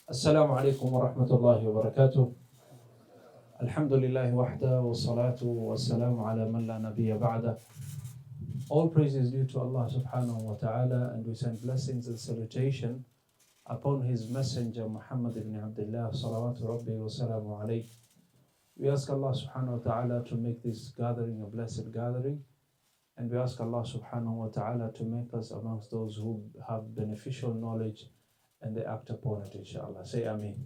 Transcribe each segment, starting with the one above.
السلام عليكم ورحمة الله وبركاته. الحمد لله وحده والصلاة والسلام على من لا نبي بعده. All praise is due to Allah subhanahu wa ta'ala, and we send blessings and salutation upon his messenger Muhammad ibn Abdullah salawatu rabbi wa salamu alayhi. We ask Allah subhanahu wa ta'ala to make this gathering a blessed gathering, and we ask Allah subhanahu wa ta'ala to make us amongst those who have beneficial knowledge and they act upon it, inshallah. Say Ameen.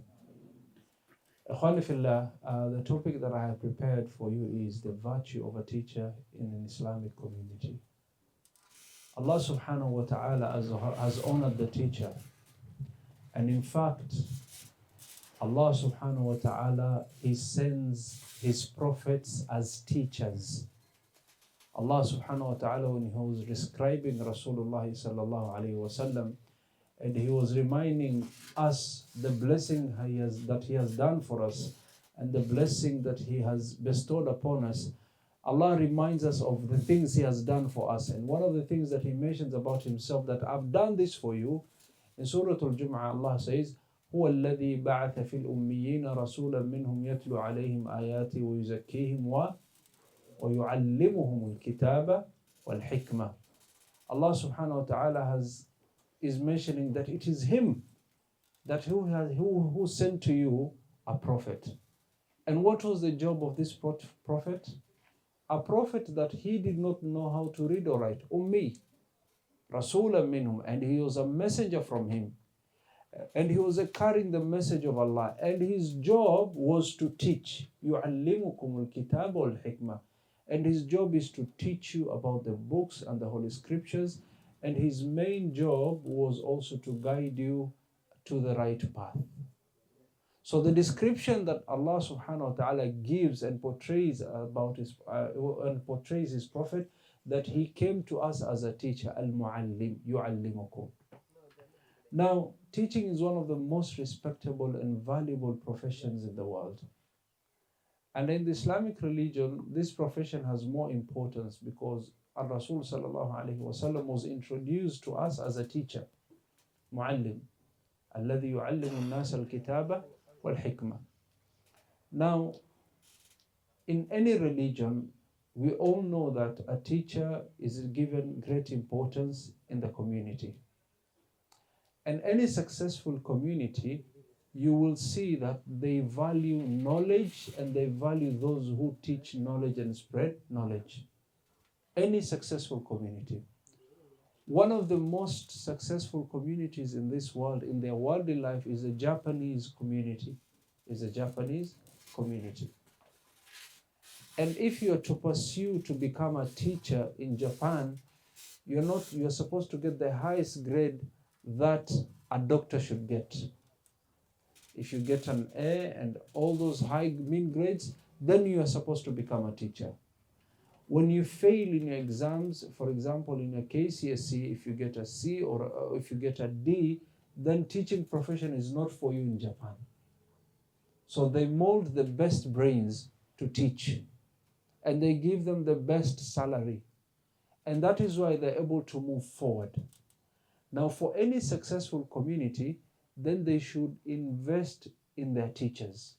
Ikhwani fillah, the topic that I have prepared for you is the virtue of a teacher in an Islamic community. Allah subhanahu wa ta'ala has honored the teacher, and in fact, Allah subhanahu wa ta'ala, He sends His prophets as teachers. Allah subhanahu wa ta'ala, when He was describing Rasulullah sallallahu alayhi wa sallam, and He was reminding us the blessing that He has done for us and the blessing that He has bestowed upon us. Allah reminds us of the things He has done for us. And one of the things that He mentions about Himself, that I've done this for you, in Surah Al-Jum'ah, Allah says, هو الذي بعث في الأميين رسولا منهم يتلو عليهم آياته ويزكيهم ويعلمهم الكتاب والحكمة. Allah subhanahu wa ta'ala is mentioning that it is Him that who sent to you a prophet. And what was the job of this prophet? A prophet that he did not know how to read or write. Ummi, Rasulan minhum, and he was a messenger from Him. And he was carrying the message of Allah. And his job was to teach. يُعَلِّمُكُمُ الْكِتَابَ وَالْحِكْمَةِ. And his job is to teach you about the books and the Holy Scriptures. And his main job was also to guide you to the right path. So the description that Allah subhanahu wa ta'ala gives and portrays about his prophet, that he came to us as a teacher, al-mu'allim, yu'allimukum. Now, teaching is one of the most respectable and valuable professions in the world. And in the Islamic religion, this profession has more importance because Rasul sallallahu alayhi wa sallam was introduced to us as a teacher. Mu'allim. Alladhi yu'allimu an-nas al-kitaba wal-hikmah. Now, in any religion, we all know that a teacher is given great importance in the community. And any successful community, you will see that they value knowledge and they value those who teach knowledge and spread knowledge. Any successful community. One of the most successful communities in this world, in their worldly life, is a Japanese community. And if you are to pursue to become a teacher in Japan, you're supposed to get the highest grade that a doctor should get. If you get an A and all those high mean grades, then you are supposed to become a teacher. When you fail in your exams, for example, in your KCSE, if you get a C or if you get a D, then teaching profession is not for you in Japan. So they mold the best brains to teach, and they give them the best salary. And that is why they're able to move forward. Now, for any successful community, then they should invest in their teachers.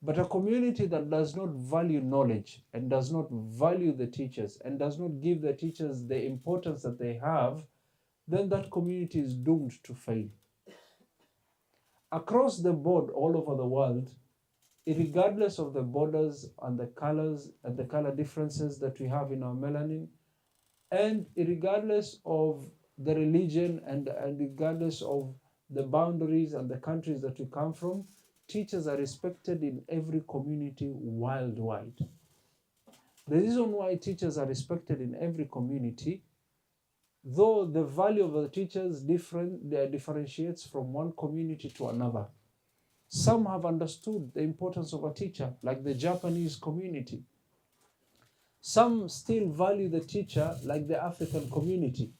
But a community that does not value knowledge and does not value the teachers and does not give the teachers the importance that they have, then that community is doomed to fail. Across the board, all over the world, regardless of the borders and the colors and the color differences that we have in our melanin, and regardless of the religion and regardless of the boundaries and the countries that we come from, teachers are respected in every community worldwide. The reason why teachers are respected in every community, though the value of the teachers differentiates from one community to another. Some have understood the importance of a teacher, like the Japanese community. Some still value the teacher, like the African community.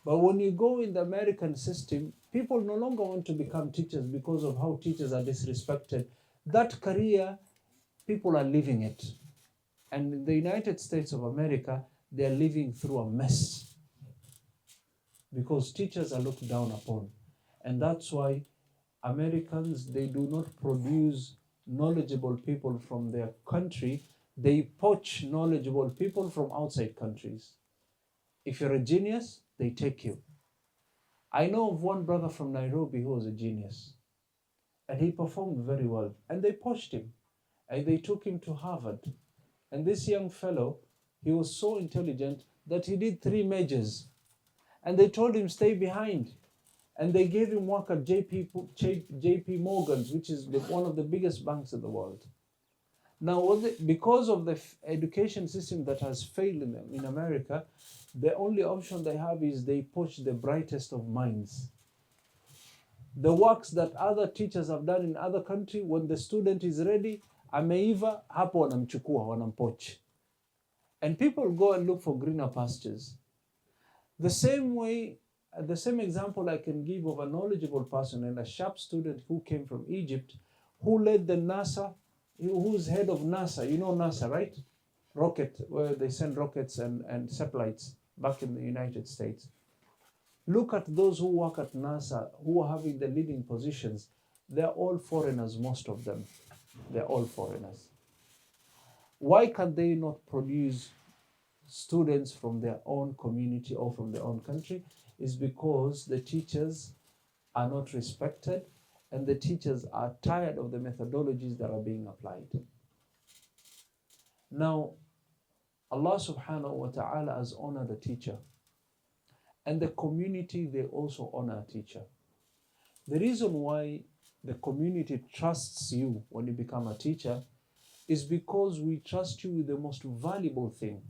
But when you go in the American system, people no longer want to become teachers because of how teachers are disrespected. That career, people are leaving it. And in the United States of America, they are living through a mess because teachers are looked down upon. And that's why Americans, they do not produce knowledgeable people from their country. They poach knowledgeable people from outside countries. If you're a genius, they take you. I know of one brother from Nairobi who was a genius, and he performed very well. And they poached him, and they took him to Harvard. And this young fellow, he was so intelligent that he did 3 majors. And they told him, stay behind. And they gave him work at JP Morgan's, which is one of the biggest banks in the world. Now, because of the education system that has failed in America, the only option they have is they poach the brightest of minds. The works that other teachers have done in other countries, when the student is ready, ameiva, hapo wanamchukua, wanampoach. And people go and look for greener pastures. The same example I can give of a knowledgeable person and a sharp student who came from Egypt, who led the NASA, who's head of NASA. You know NASA, right? Rocket, where they send rockets and satellites back in the United States. Look at those who work at NASA, who are having the leading positions. They're all foreigners, most of them. They're all foreigners. Why can they not produce students from their own community or from their own country? Is because the teachers are not respected and the teachers are tired of the methodologies that are being applied. Now, Allah subhanahu wa ta'ala has honored a teacher, and the community, they also honor a teacher. The reason why the community trusts you when you become a teacher is because we trust you with the most valuable thing.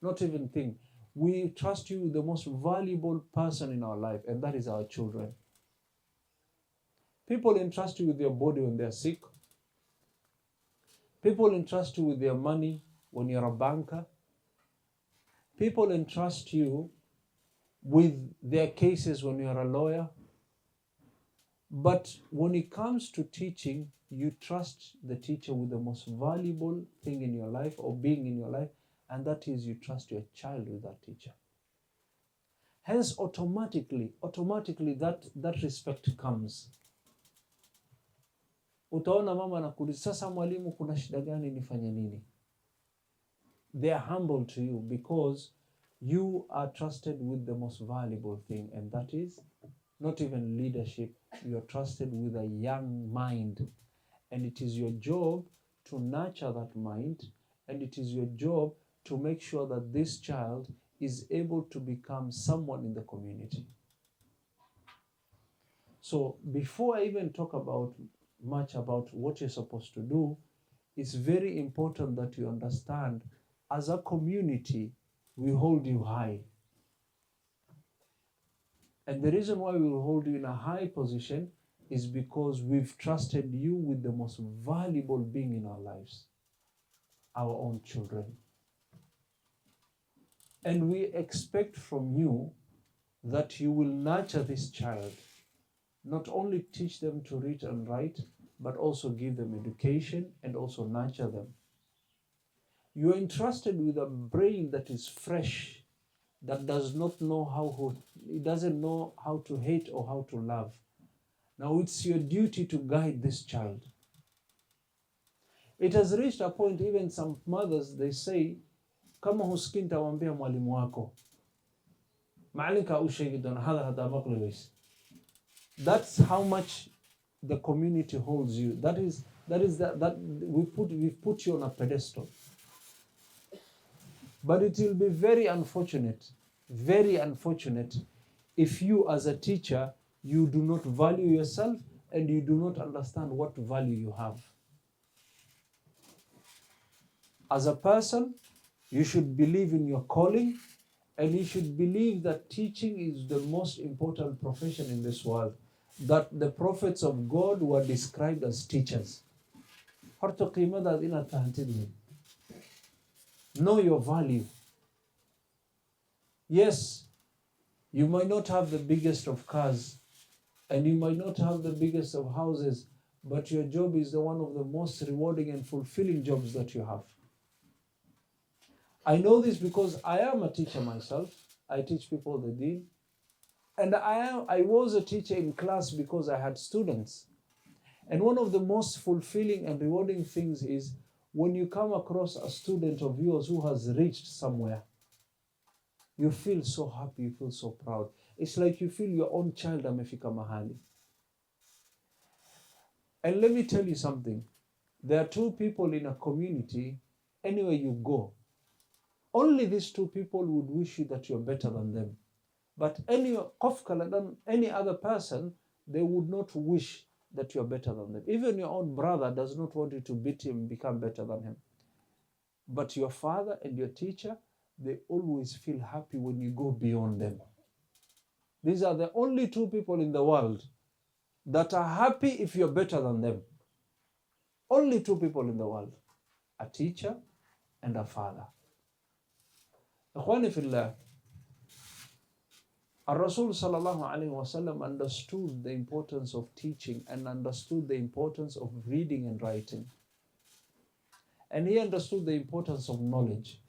Not even thing. We trust you with the most valuable person in our life, and that is our children. People entrust you with their body when they're sick. People entrust you with their money when you're a banker. People entrust you with their cases when you're a lawyer. But when it comes to teaching, you trust the teacher with the most valuable thing in your life or being in your life, and that is you trust your child with that teacher. Hence, automatically that respect comes. Utaona mama anakuuliza, sasa mwalimu, kuna shida gani, nifanye nini? They are humble to you because you are trusted with the most valuable thing, and that is not even leadership. You are trusted with a young mind, and it is your job to nurture that mind, and it is your job to make sure that this child is able to become someone in the community. So before I even talk much about what you're supposed to do, it's very important that you understand, as a community, we hold you high. And the reason why we will hold you in a high position is because we've trusted you with the most valuable being in our lives, our own children. And we expect from you that you will nurture this child, not only teach them to read and write, but also give them education and also nurture them. You are entrusted with a brain that is fresh, that doesn't know how to hate or how to love. Now it's your duty to guide this child. It has reached a point, even some mothers, they say, kama husikii nitawaambia mwalimu wako. Maalinka ushegi dona hada maqlibis. That's how much the community holds you. That we've put you on a pedestal. But it will be very unfortunate if you as a teacher, you do not value yourself and you do not understand what value you have. As a person, you should believe in your calling, and you should believe that teaching is the most important profession in this world, that the prophets of God were described as teachers. Know your value. Yes, you might not have the biggest of cars, and you might not have the biggest of houses, but your job is one of the most rewarding and fulfilling jobs that you have. I know this because I am a teacher myself. I teach people the deen. And I was a teacher in class because I had students. And one of the most fulfilling and rewarding things is when you come across a student of yours who has reached somewhere. You feel so happy, you feel so proud. It's like you feel your own child amefika mahali. And let me tell you something. There are two people in a community, anywhere you go. Only these two people would wish you that you're better than them. But any other person, they would not wish that you're better than them. Even your own brother does not want you to beat him and become better than him. But your father and your teacher, they always feel happy when you go beyond them. These are the only two people in the world that are happy if you're better than them. Only two people in the world. A teacher and a father. Ikhwani fillah, Rasul sallallahu alayhi wa sallam understood the importance of teaching and understood the importance of reading and writing. And he understood the importance of knowledge.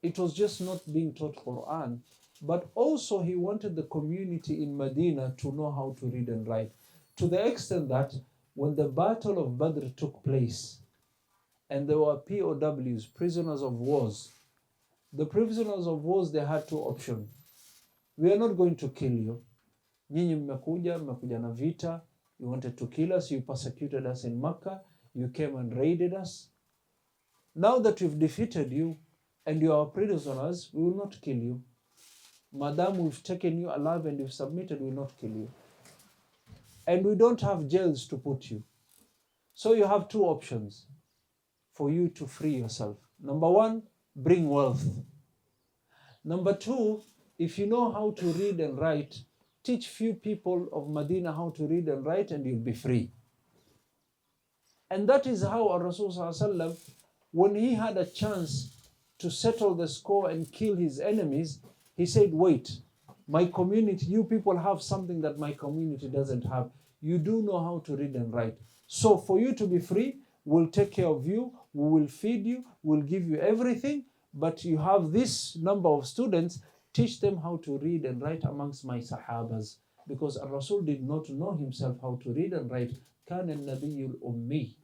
It was just not being taught Quran, but also he wanted the community in Medina to know how to read and write. To the extent that when the Battle of Badr took place, and there were POWs, prisoners of wars, the prisoners of wars, they had two options. We are not going to kill you. Nyinyi mmekuja na vita. You wanted to kill us. You persecuted us in Makkah. You came and raided us. Now that we've defeated you and you are prisoners, we will not kill you. Madam, we've taken you alive and you've submitted, we will not kill you. And we don't have jails to put you. So you have two options for you to free yourself. Number one, bring wealth. Number two, if you know how to read and write, teach few people of Medina how to read and write and you'll be free. And that is how Rasul sallallahu alaihi wasallam, when he had a chance to settle the score and kill his enemies, he said, wait, my community, you people have something that my community doesn't have. You do know how to read and write. So for you to be free, we'll take care of you, we will feed you, we'll give you everything, but you have this number of students, teach them how to read and write amongst my Sahabas. Because Rasul did not know himself how to read and write. كان النبي الأمي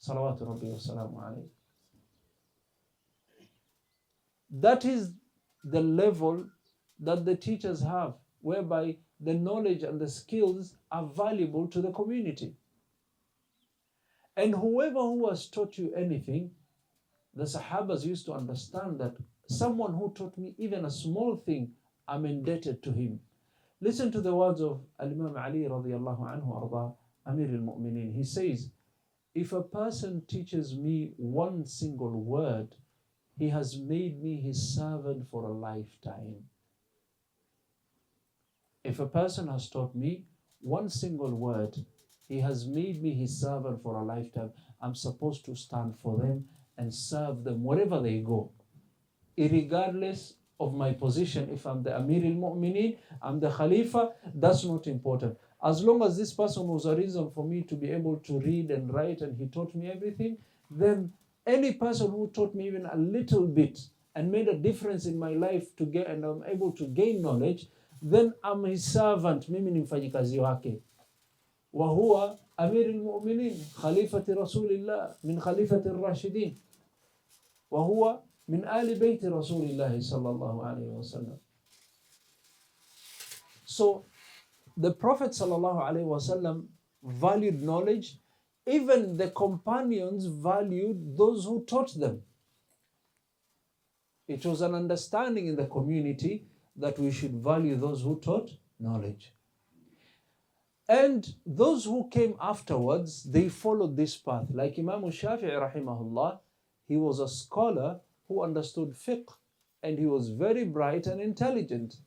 صلوات ربي وسلامه عليه. That is the level that the teachers have, whereby the knowledge and the skills are valuable to the community. And whoever who has taught you anything, the Sahabas used to understand that someone who taught me even a small thing, I'm indebted to him. Listen to the words of Imam Ali radiallahu anhu arda, Amir al-Mu'mineen. He says, if a person teaches me one single word, he has made me his servant for a lifetime. If a person has taught me one single word, he has made me his servant for a lifetime. I'm supposed to stand for them and serve them wherever they go, irregardless of my position. If I'm the Amir al-Mu'mineen, I'm the Khalifa, that's not important. As long as this person was a reason for me to be able to read and write and he taught me everything, then any person who taught me even a little bit and made a difference in my life to get, and I'm able to gain knowledge, then I'm his servant. Mimi ni mfanyikazi wake. Wa huwa Amir al-Mu'mineen, Khalifati Rasulillah, min Khalifati al-Rashidin. Wa huwa min Ali Bayti Rasulillah sallallahu alayhi wa sallam. So, the Prophet sallallahu alayhi wa sallam valued knowledge. Even the companions valued those who taught them. It was an understanding in the community that we should value those who taught knowledge. And those who came afterwards, they followed this path. Like Imam Shafi'i rahimahullah, he was a scholar who understood fiqh, and he was very bright and intelligent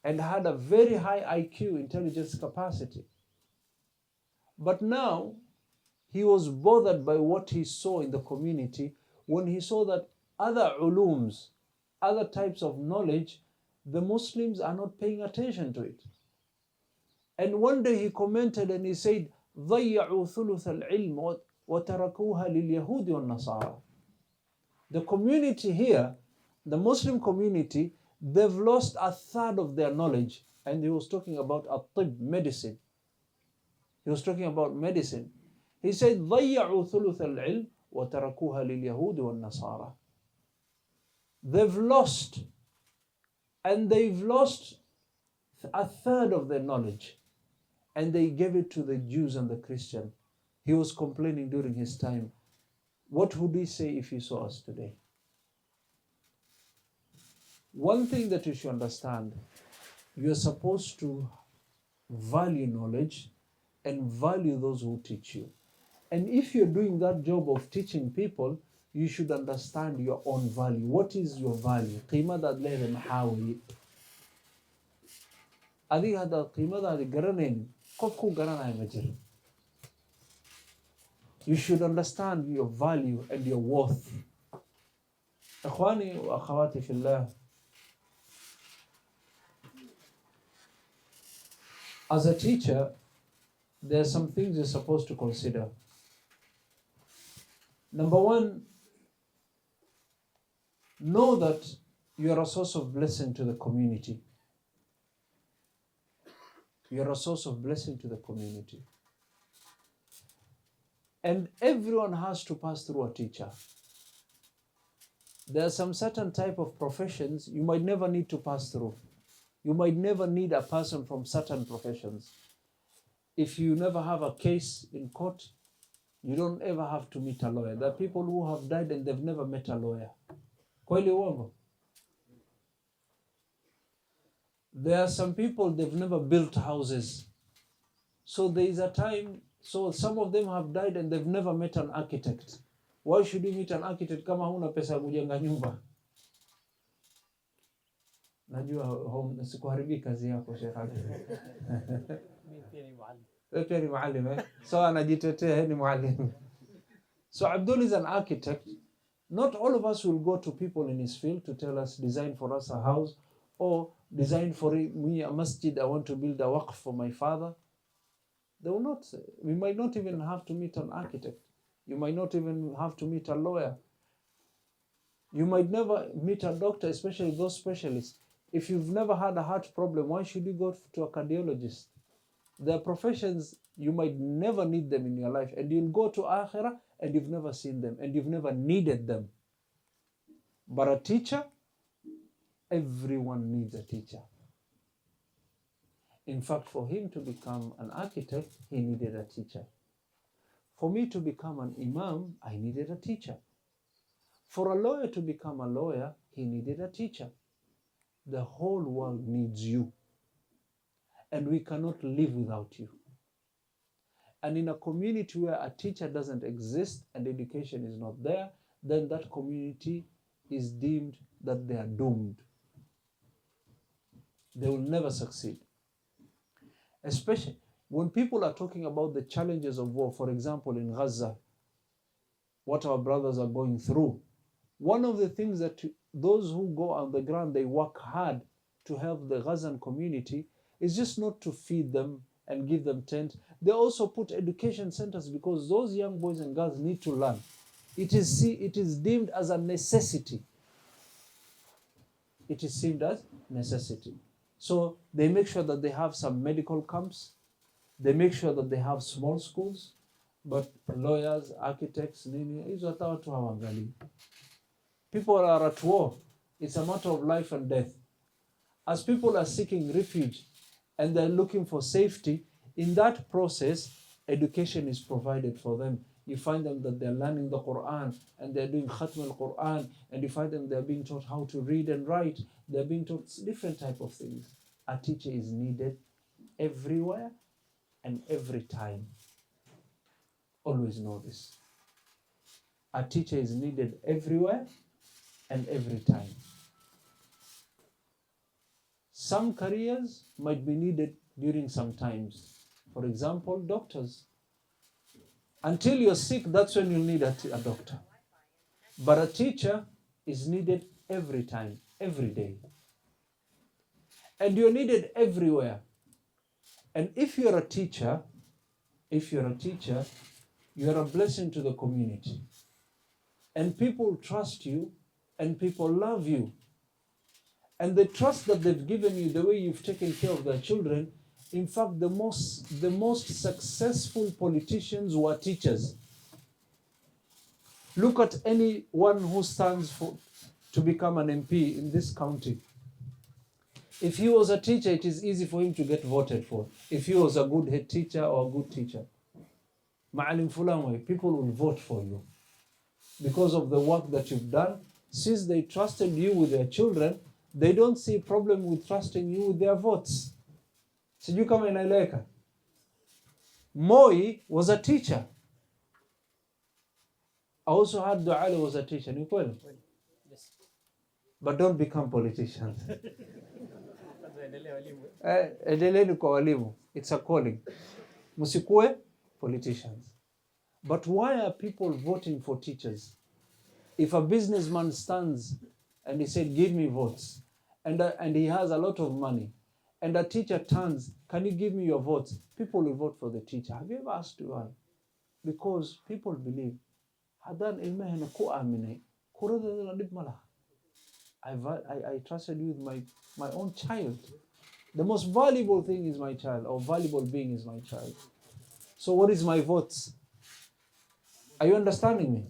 and had a very high IQ, intelligence capacity. But now, he was bothered by what he saw in the community when he saw that other ulums, other types of knowledge, the Muslims are not paying attention to it. And one day he commented and he said, ضَيَّعُوا ثُلُثَ الْعِلْمِ وَتَرَكُوهَا لِلْيَهُودِ وَالنَّصَارَى. The community here, the Muslim community, they've lost a third of their knowledge and he was talking about at-tib, medicine. He was talking about medicine. He said, ضَيَّعُوا ثُلُثَ الْعِلْمِ وَتَرَكُوهَا لِلْيَهُودِ وَالنَّصَارَى. They've lost a third of their knowledge, and they gave it to the Jews and the Christians. He was complaining during his time. What would he say if he saw us today? One thing that you should understand, you're supposed to value knowledge and value those who teach you. And if you're doing that job of teaching people, you should understand your own value. What is your value? قيمة هذا محاوي. هذا قيمة هذا قرنين. كوفكو قرنا مجر. You should understand your value and your worth. إخواني وأخواتي في الله. As a teacher, there are some things you're supposed to consider. Number one, know that you are a source of blessing to the community. You are a source of blessing to the community. And everyone has to pass through a teacher. There are some certain type of professions you might never need to pass through. You might never need a person from certain professions. If you never have a case in court, you don't ever have to meet a lawyer. There are people who have died and they've never met a lawyer. Kweli uongo? There are some people, they've never built houses. So there is a time, so some of them have died and they've never met an architect. Why should you meet an architect kama huna pesa ya kujenga nyumba? Najua sikuharibi kazi yako Sheikh Ali. Wewe pia ni mwalimu eh? So anajitetea yeye ni mwalimu. So Abdul is an architect. Not all of us will go to people in his field to tell us, design for us a house, or design for me a masjid, I want to build a waqf for my father. They will not. We might not even have to meet an architect. You might not even have to meet a lawyer. You might never meet a doctor, especially those specialists. If you've never had a heart problem, why should you go to a cardiologist? There are professions you might never need them in your life, and you'll go to Akhirah and you've never seen them and you've never needed them. But a teacher, everyone needs a teacher. In fact, for him to become an architect, he needed a teacher. For me to become an imam, I needed a teacher. For a lawyer to become a lawyer, he needed a teacher. The whole world needs you. And we cannot live without you. And in a community where a teacher doesn't exist and education is not there, then that community is deemed that they are doomed. They will never succeed. Especially when people are talking about the challenges of war, for example, in Gaza, what our brothers are going through. One of the things that those who go on the ground, they work hard to help the Gazan community, is just not to feed them and give them tent. They also put education centers because those young boys and girls need to learn. It is deemed as a necessity. It is deemed as necessity. So they make sure that they have some medical camps. They make sure that they have small schools. But lawyers, architects, people are at war. It's a matter of life and death. As people are seeking refuge and they're looking for safety, in that process, education is provided for them. You find them that they're learning the Quran and they're doing Khatm al-Quran, and you find them they're being taught how to read and write. They're being taught different type of things. A teacher is needed everywhere and every time. Always know this. A teacher is needed everywhere and every time. Some careers might be needed during some times. For example, doctors. Until you're sick, that's when you need a doctor. But a teacher is needed every time, every day. And you're needed everywhere. And if you're a teacher, you're a blessing to the community. And people trust you and people love you. And the trust that they've given you, the way you've taken care of their children, in fact, the most successful politicians were teachers. Look at anyone who stands to become an MP in this county. If he was a teacher, it is easy for him to get voted for. If he was a good head teacher or a good teacher, Ma'alim Fulanway, people will vote for you because of the work that you've done. Since they trusted you with their children, they don't see a problem with trusting you with their votes. Sijui kama inaeleweka. Moi was a teacher. I also heard Duale was a teacher. Ni kweli? Yes. But don't become politicians. Endeleeni kwa walimu. It's a calling. Musikue politicians. But why are people voting for teachers? If a businessman stands and he said, give me votes, and he has a lot of money, and a teacher turns, can you give me your votes? People will vote for the teacher. Have you ever asked why? Because people believe, I trusted you with my own child. The most valuable thing is my child, or valuable being is my child. So what is my votes? Are you understanding me?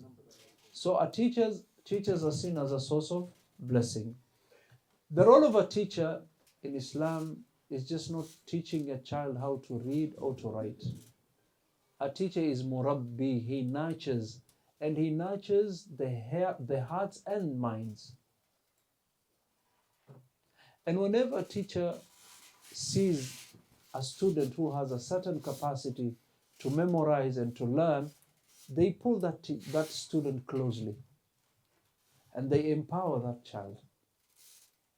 So teachers are seen as a source of blessing. The role of a teacher in Islam is just not teaching a child how to read or to write. A teacher is murabbi, he nurtures, and he nurtures the hearts and minds. And whenever a teacher sees a student who has a certain capacity to memorize and to learn, they pull that student closely and they empower that child.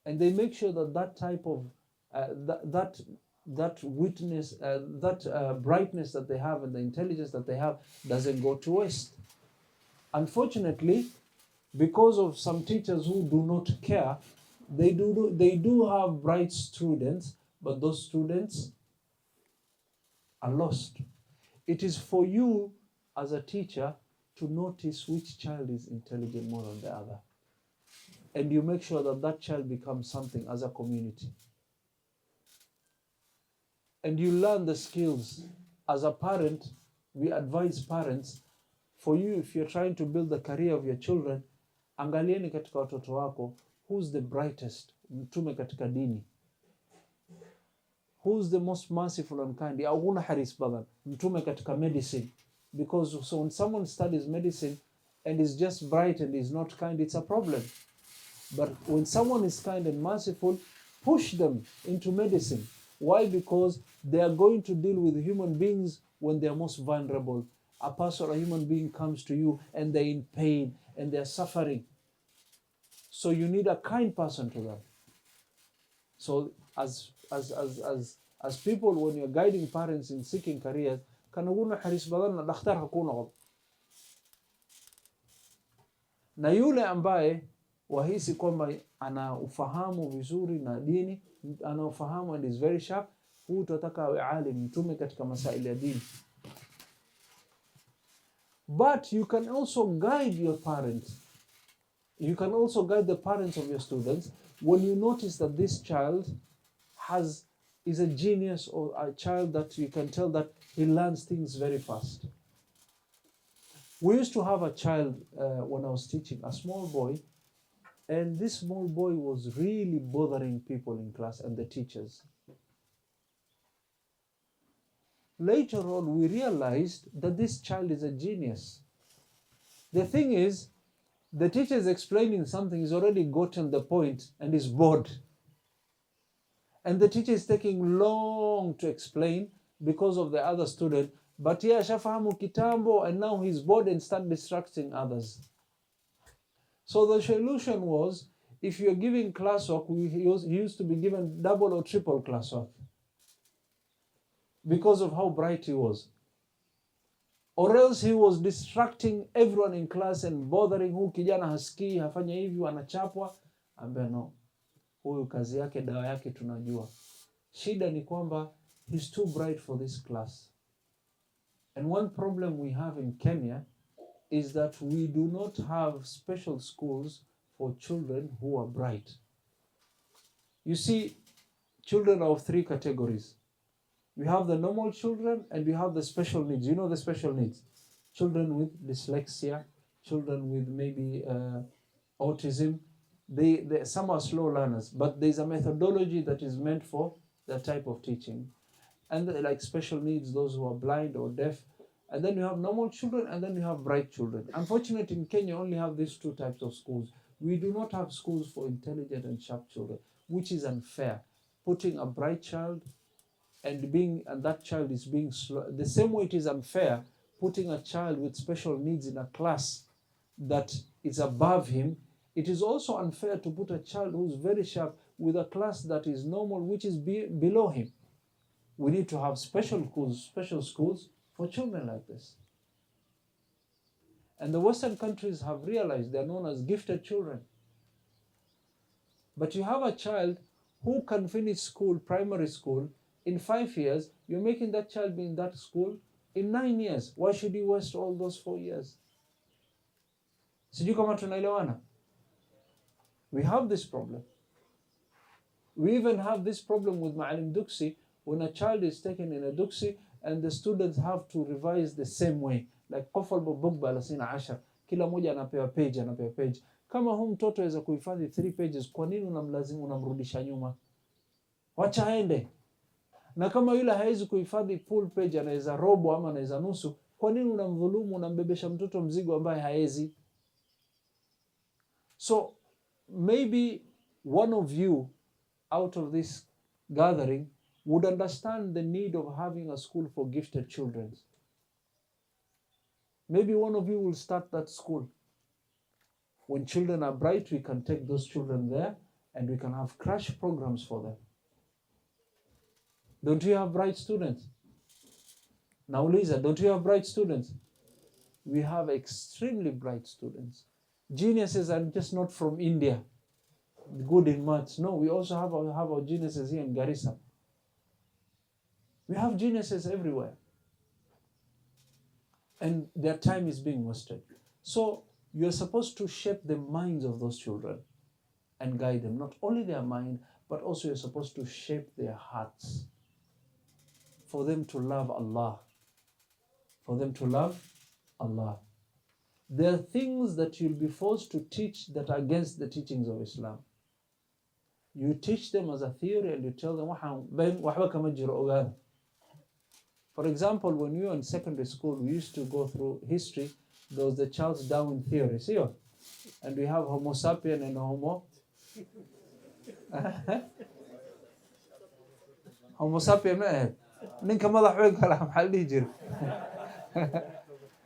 And they make sure that type of, that witness, that brightness that they have and the intelligence that they have doesn't go to waste. Unfortunately, because of some teachers who do not care, they do have bright students, but those students are lost. It is for you as a teacher to notice which child is intelligent more than the other. And you make sure that child becomes something as a community. And you learn the skills. As a parent, we advise parents, for you, if you're trying to build the career of your children, angalieni katika watoto wako, who's the brightest, mtume katika dini. Who's the most merciful and kind? Huna haris badan, mtume katika medicine. Because so when someone studies medicine and is just bright and is not kind, it's a problem. But when someone is kind and merciful, push them into medicine. Why? Because they are going to deal with human beings when they are most vulnerable. A person, a human being comes to you and they're in pain and they're suffering. So you need a kind person to them. So as people, when you're guiding parents in seeking careers, kanaguna haris badan na dakhtar hakuna ghad. Na yule ambaye wahisi kwamba ana ufahamu vizuri na dini, ana ufahamu and is very sharp, huu tutataka awe alim, mtume katika masaili ya dini. But you can also guide your parents. You can also guide the parents of your students when you notice that this child is a genius, or a child that you can tell that he learns things very fast. We used to have a child when I was teaching, a small boy, and this small boy was really bothering people in class and the teachers. Later on, we realized that this child is a genius. The thing is, the teacher is explaining something, he's already gotten the point and is bored. And the teacher is taking long to explain because of the other student, but yeah, shafahamu kitambo, and now he's bored and start distracting others. So the solution was, if you're giving classwork, he used to be given double or triple classwork because of how bright he was. Or else he was distracting everyone in class and bothering, hu kijana hasikii, hafanya hivi, anachapwa. Ambe no, huyu kazi yake, dawa yake tunajua. Shida ni kwamba he's too bright for this class. And one problem we have in Kenya is that we do not have special schools for children who are bright. You see, children are of three categories. We have the normal children and we have the special needs. You know the special needs? Children with dyslexia, children with maybe autism. Some are slow learners, but there's a methodology that is meant for that type of teaching. And like special needs, those who are blind or deaf. And then you have normal children, and then you have bright children. Unfortunately, in Kenya, only have these two types of schools. We do not have schools for intelligent and sharp children, which is unfair. Putting a bright child and that child is being slow. The same way it is unfair putting a child with special needs in a class that is above him, it is also unfair to put a child who's very sharp with a class that is normal, which is below him. We need to have special schools for children like this. And the Western countries have realized they're known as gifted children. But you have a child who can finish school, primary school, in 5 years. You're making that child be in that school in 9 years. Why should you waste all those 4 years? Sijui kama tunaelewana. We have this problem. We even have this problem with Ma'alim Duksi. When a child is taken in a Duksi and the students have to revise the same way. Like qafal bubba lasina 10. Kila moja anapewa page. Kama huu mtoto aweza kuhifadhi 3 pages, kwa nini unamlazimu unamrudisha nyuma? Wacha aende. Na kama yule hawezi kuhifadhi full page, anaweza robo ama anaweza nusu, kwa nini unamdhulumu, unambebesha mtoto mzigo ambaye haezi? So maybe one of you out of this gathering would understand the need of having a school for gifted children. Maybe one of you will start that school. When children are bright, we can take those children there and we can have crash programs for them. Don't you have bright students? Now, Lisa, don't you have bright students? We have extremely bright students. Geniuses are just not from India, good in maths. No, we also have our geniuses here in Garissa. We have geniuses everywhere. And their time is being wasted. So you're supposed to shape the minds of those children and guide them. Not only their mind, but also you're supposed to shape their hearts for them to love Allah. For them to love Allah. There are things that you'll be forced to teach that are against the teachings of Islam. You teach them as a theory and you tell them, for example, when we were in secondary school, we used to go through history. There was the Charles Darwin theory, see? And we have Homo sapien and Homo sapien.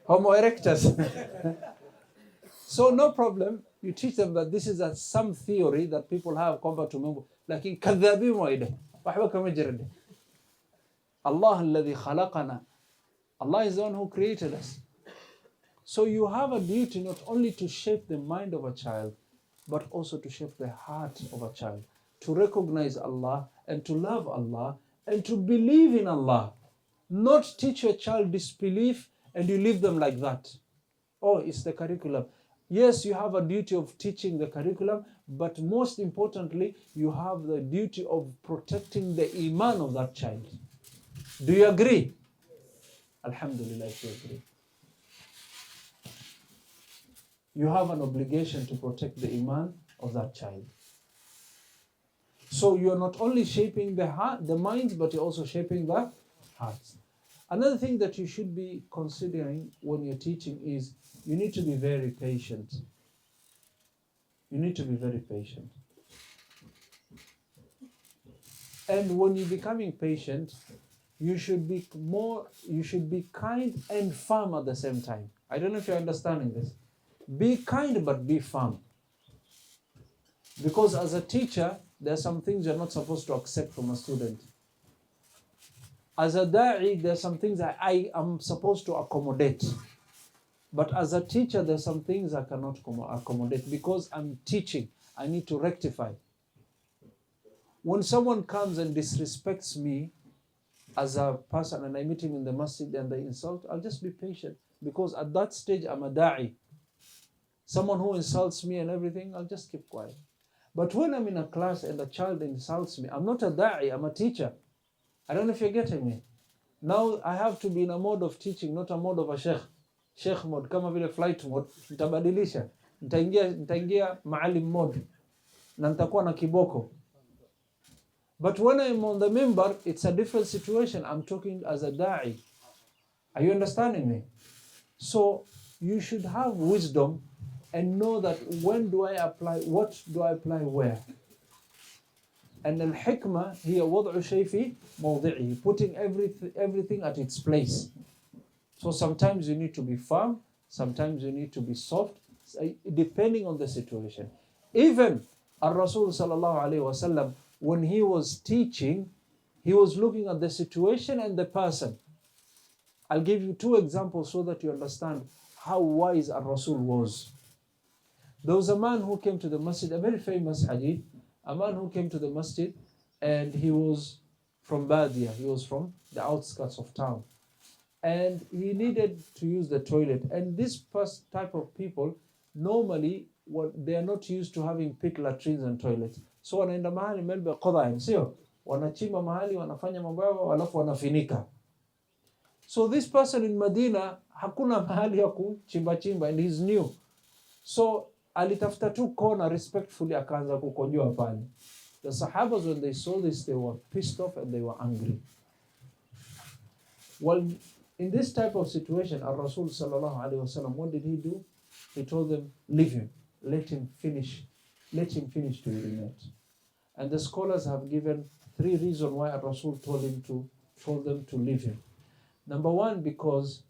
Homo erectus. So no problem. You teach them that this is some theory that people have compared to Mungu. Like كذابين وايد. وحبا كما جرد. Allah الذي خلقنا. Allah is the one who created us. So you have a duty not only to shape the mind of a child, but also to shape the heart of a child. To recognize Allah and to love Allah and to believe in Allah. Not teach your child disbelief and you leave them like that. Oh, it's the curriculum. Yes, you have a duty of teaching the curriculum, but most importantly, you have the duty of protecting the iman of that child. Do you agree? Alhamdulillah, if you agree. You have an obligation to protect the iman of that child. So you're not only shaping the minds, but you're also shaping the hearts. Another thing that you should be considering when you're teaching is you need to be very patient. You need to be very patient. And when you're becoming patient, you should be kind and firm at the same time. I don't know if you're understanding this. Be kind, but be firm. Because as a teacher, there are some things you're not supposed to accept from a student. As a da'i, there are some things that I am supposed to accommodate. But as a teacher, there are some things I cannot accommodate because I'm teaching. I need to rectify. When someone comes and disrespects me as a person and I meet him in the masjid and they insult, I'll just be patient. Because at that stage, I'm a da'i. Someone who insults me and everything, I'll just keep quiet. But when I'm in a class and a child insults me, I'm not a da'i, I'm a teacher. I don't know if you're getting me. Now I have to be in a mode of teaching, not a mode of a sheikh. Sheikh mode, kama vile flight mode, nitabadilisha. Nitaingia maalim mode. Na nitakuwa na kiboko. But when I'm on the member, it's a different situation. I'm talking as a da'i. Are you understanding me? So you should have wisdom and know that when do I apply, what do I apply where? And al-hikmah هي وضع شيء في موضعه, putting everything at its place. So sometimes you need to be firm, sometimes you need to be soft, depending on the situation. Even Ar-Rasul sallallahu alayhi wasallam, when he was teaching, he was looking at the situation and the person. I'll give you two examples so that you understand how wise Ar-Rasul was. There was a man who came to the masjid, a very famous hadith, a man who came to the masjid and he was from Badia, he was from the outskirts of town. And he needed to use the toilet. And this type of people, normally, they are not used to having pit latrines and toilets. So wanaenda mahali melbe qadha, sio? Wanachimba mahali, wanafanya mambo yao, alafu wanafinika. So this person in Medina, hakuna mahali ya kuchimba, and he's new. So alitafuta tu kona respectfully, akaanza kukojoa pale. The Sahabas, when they saw this, they were pissed off and they were angry. Well, in this type of situation, Ar-Rasul sallallahu alayhi wasallam, what did he do? He told them, leave him, let him finish to urinate. And the scholars have given 3 reasons why Ar-Rasul told them to leave him. Number one, because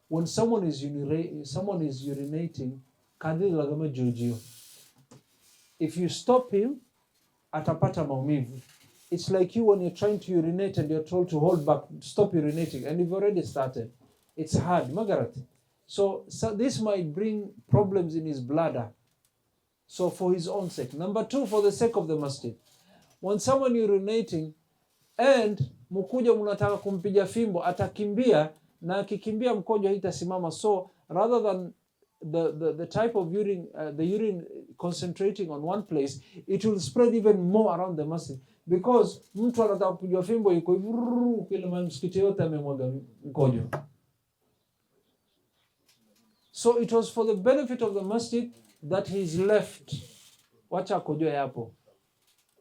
when someone is urinating, if you stop him, atapata maumivu. It's like you when you're trying to urinate and you're told to hold back, stop urinating, and you've already started. It's hard, Magarat. So this might bring problems in his bladder. So for his own sake. Number 2, for the sake of the masjid. When someone urinating and mukuja munataka kumpiga fimbo, atakimbia na akikimbia mkojo haitasimama. So rather than the type of urine, the urine concentrating on one place, it will spread even more around the masjid. Because mtu anataka kupiga fimbo yuko kile msikiti yote amemwaga mkojo. So it was for the benefit of the masjid that he's left. Wacha kojoe hapo.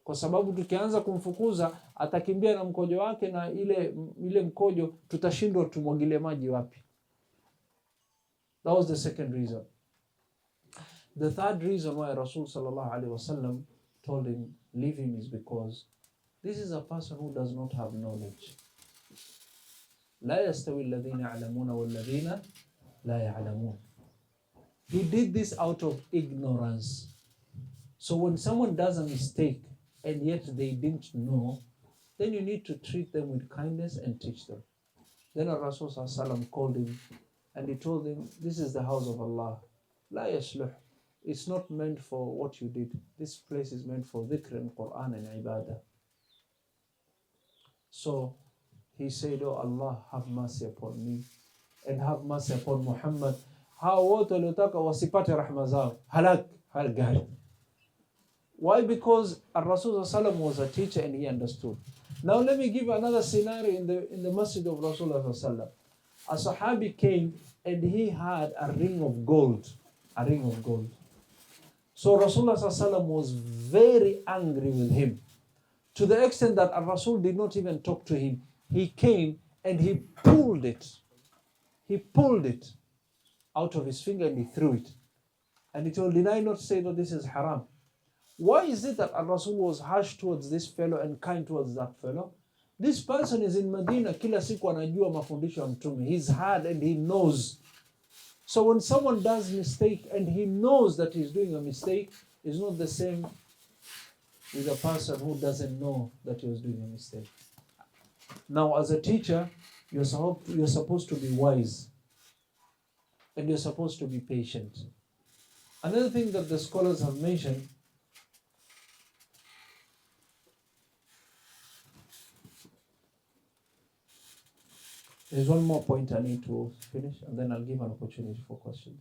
Kwa sababu tukianza kumfukuza atakimbia na mkojo wake, na ile mkojo tutashindwa tumwagile maji wapi. That was the second reason. The third reason why Rasul sallallahu alaihi wasallam told him leave him is because this is a person who does not have knowledge. لا يستوي الذين يعلمون والذين لا يعلمون. He did this out of ignorance. So when someone does a mistake and yet they didn't know, then you need to treat them with kindness and teach them. Then Rasul sallallahu alaihi wasallam called him and he told him, this is the house of Allah. لا يصلح. It's not meant for what you did. This place is meant for dhikr and Quran and ibadah. So he said, oh Allah, have mercy upon me and have mercy upon Muhammad. Hao wote waliotaka wasipate rahma zao, halak. Why? Because Ar-Rasul sallallahu was a teacher and he understood. Now let me give another scenario in the masjid of Rasulullah sallallahu. A Sahabi came and he had a ring of gold. So Rasulullah sallallahu was very angry with him, to the extent that Ar-Rasul did not even talk to him. He came and he pulled it. He pulled it out of his finger and he threw it. And he told, did I not say that this is haram? Why is it that Ar-Rasul was harsh towards this fellow and kind towards that fellow? This person is in Medina, kila siku anajua mafundisho ya Mtume. He's hard and he knows. So when someone does mistake and he knows that he's doing a mistake, it's not the same with a person who doesn't know that he was doing a mistake. Now, as a teacher, you're supposed to be wise and you're supposed to be patient. Another thing that the scholars have mentioned, there's one more point I need to finish and then I'll give an opportunity for questions.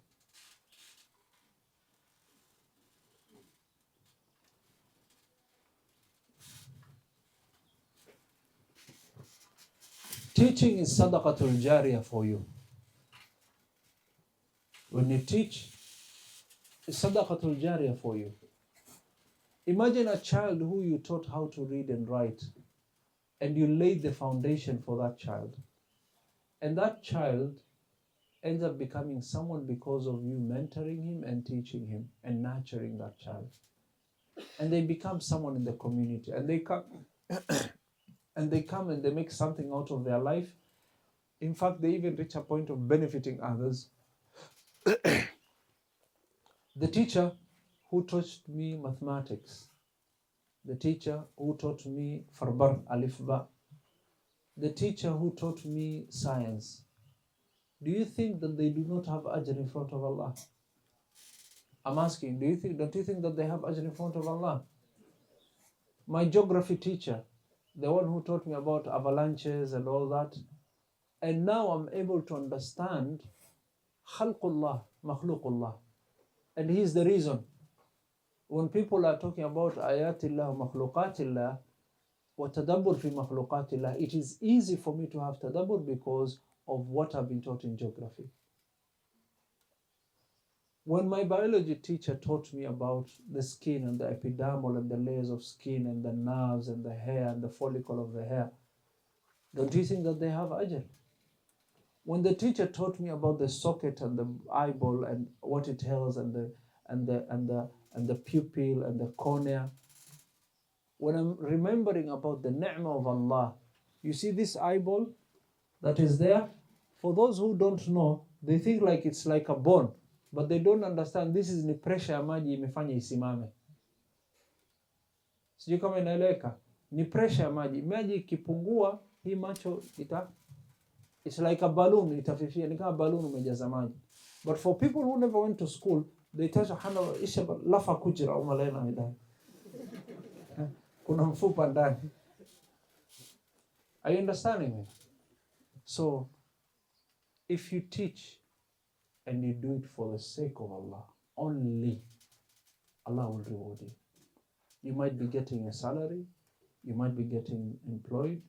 Teaching is sadaqatul jariyah for you. When you teach, it's sadaqatul jariyah for you. Imagine a child who you taught how to read and write, and you laid the foundation for that child. And that child ends up becoming someone because of you mentoring him and teaching him and nurturing that child. And they become someone in the community, and they come and they make something out of their life. In fact, they even reach a point of benefiting others. The teacher who taught me mathematics, the teacher who taught me farbar, alif ba, the teacher who taught me science, do you think that they do not have ajr in front of Allah? I'm asking, don't you think that they have ajr in front of Allah? My geography teacher, the one who taught me about avalanches and all that, and now I'm able to understand khalqullah, makhluqullah. And he's the reason. When people are talking about ayatillah, makhluqatillah, wa tadabbur fi makhluqatillah, it is easy for me to have tadabbur because of what I've been taught in geography. When my biology teacher taught me about the skin and the epidermal and the layers of skin and the nerves and the hair and the follicle of the hair, don't you think that they have ajr? When the teacher taught me about the socket and the eyeball and what it holds and the pupil and the cornea, when I'm remembering about the ni'mah of Allah, you see this eyeball that is there? For those who don't know, they think like it's like a bone, but they don't understand this is ni pressure ya maji imefanya isimame. Sijui kama inaeleweka. Ni pressure ya maji. Maji ikipungua, hii macho it's like a balloon, itafifia, ni kama balloon umejaza maji. But for people who never went to school, they tell you, isha lafa kujira umalena midani. Kuna mfupa ndani. Are you understanding me? So, if you teach and you do it for the sake of Allah, only Allah will reward you. You might be getting a salary, you might be getting employed,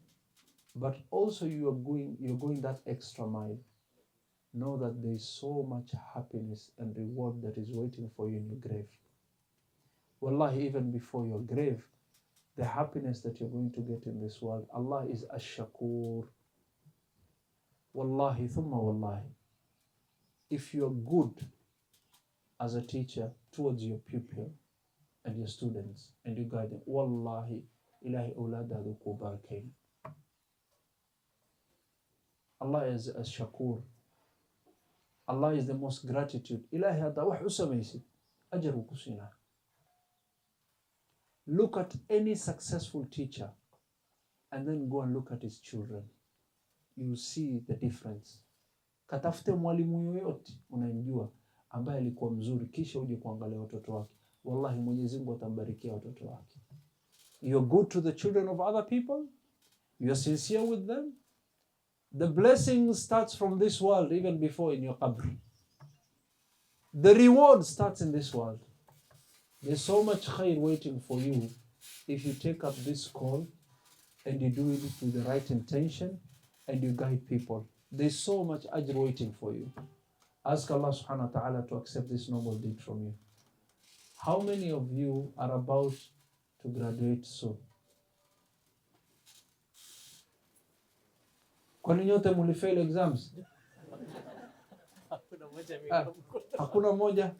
but also you're going that extra mile. Know that there is so much happiness and reward that is waiting for you in your grave. Wallahi, even before your grave, the happiness that you're going to get in this world, Allah is ash-shakur. Wallahi, thumma wallahi. If you're good as a teacher towards your pupil and your students and you guide them, wallahi, ilahi awladadu kubarakain. Allah is a shakur. Allah is the most gratitude. Ilahi hada wax u samaysid, ajar wuu ku siinaa. Look at any successful teacher and then go and look at his children. You will see the difference. Katafute mwalimu yoyote unayemjua ambaye alikuwa mzuri kisha uje kuangalia watoto wake. Wallahi Mwenyezi Mungu atambarikia watoto wake. You're good to the children of other people. You're sincere with them. The blessing starts from this world, even before in your qabr. The reward starts in this world. There's so much khair waiting for you if you take up this call and you do it with the right intention and you guide people. There's so much ajr waiting for you. Ask Allah subhanahu wa ta'ala to accept this noble deed from you. How many of you are about to graduate soon? Kwani nyote mulifail exams? Hakuna moja?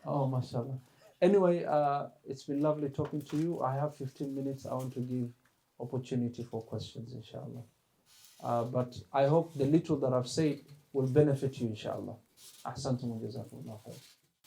Oh, mashallah. Anyway, it's been lovely talking to you. I have 15 minutes. I want to give opportunity for questions, inshallah. But I hope the little that I've said will benefit you, inshallah. Ahsantum wa jazakumullah khair.